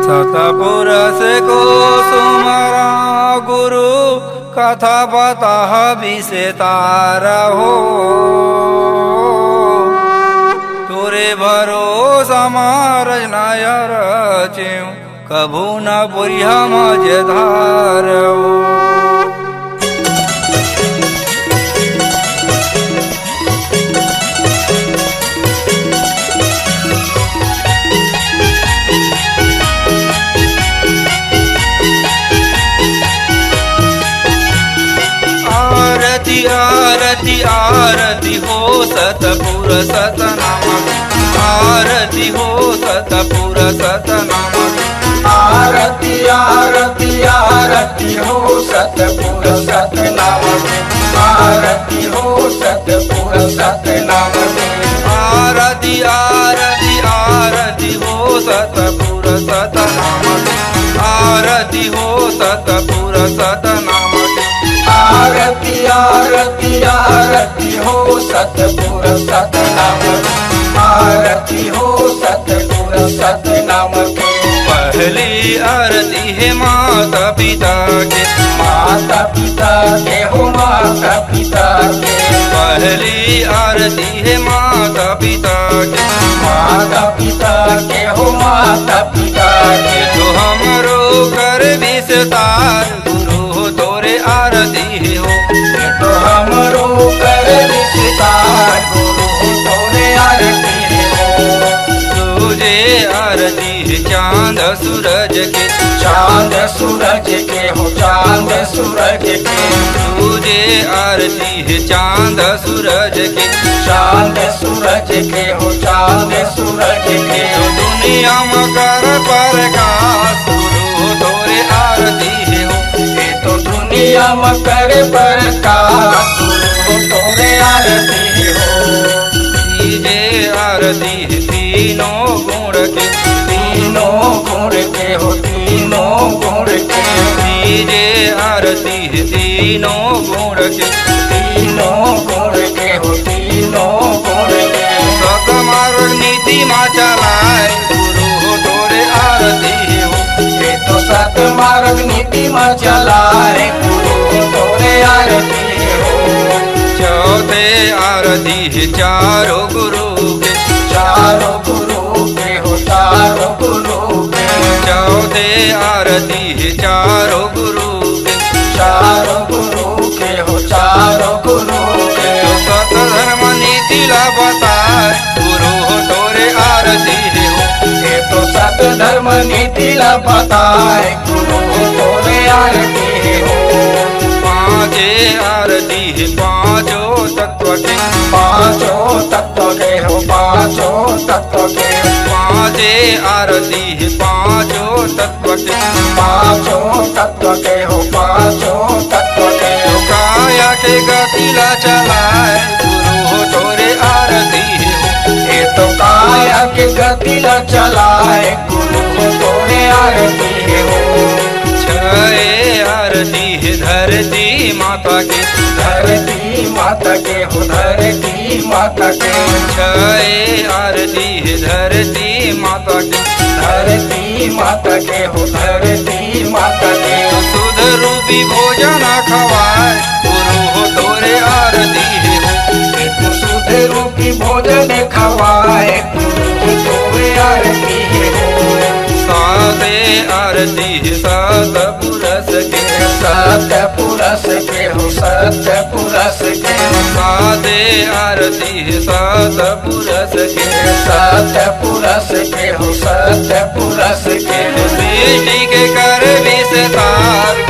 सतपुरुष को सुमरा गुरु कथा पता विसेतार हो। तोरे भरोसा मारज नायर च्यू कभू न पुरिया मझधार हो। आरती आरती आरती हो सतपुर सतनाम। आरती हो सतपुर सतनाम। आरती आरती आरती हो सतपुर सतनाम। आरती हो सतपुर सतनाम। आरती आरती आरती हो सतपुर सतनाम। आरती हो सतपुर सतनाम। आरती आरती आरती हो सतपुर सतनाम। आरती हो सतपुर सतनाम। पहली आरती है माता पिता के। माता पिता के हो माता पिता के। पहली आरती है माता पिता के। माता पिता के हो माता पिता के। तो हमरो कर विस्तार गुरु तोरे आरती हो। तो हमरो कर विस्तार गुरु तोरे आरती हो। तुझे आरती है चांद सूरज के। चांद सूरज के हो चांद सूरज के। तुझे आरती है चांद सूरज के। चांद सूरज के हो चांद सूरज के। तो दुनिया में कर प्रकाश गुरु तोरे आरती हो। ये तो दुनिया में कर प्रकाश गुरु तोरे आरती हो। तुझे आरती है तीनों गुण के। तीनों गुण के हो तीनों गुण के। तुझे आरती है तीनों गुण के। तीनों गुण के हो तीनों गुण के। सतमार्ग नीति मा चलाए गुरु तोरे आरती हो। ये तो सतमार्ग नीति में चलाए गुरु तोरे आरती हो। चौथे आरती है चारों गुरु के। चारों गुरु के हो चारों गुरु के। चौथे आरती है चारों गुरु के। चारों गुरु के हो चारों गुरु के। तो सत धर्म नीति ला बताए गुरु तोरे आरती हो। ये तो सत धर्म नीति ला बताए गुरु तोरे आरती हो। पांचे आरती है पांचों तत्व के। पांचों तत्व के हो पांचों तत्व के। पांचे आरती है पांचों तत्व के। पांचों तत्व के हो पांचों तत्व के। तो काया के गति ला चलाए गुरु तोरे आरती हो। ये तो काया के गति ला चलाए गुरु तोरे आरती हो। छह आरती है धरती माता के। धरती माता के हो धरती माता के। छह आरती है धरती माता के। धरती माता के हो धरती माता के। तो सुध रूपी भोजन खवाए गुरु तोरे आरती हो। एक शुद्ध रूपी भोजन खवाए गुरु तोरे आरती हो। साते आरती है सतपुरुष के। सतपुरुष के हो सतपुरुष के। साते आरती है सतपुरुष के। सतपुरुष के हो सतपुरुष के। सृष्टि के कर विस्तार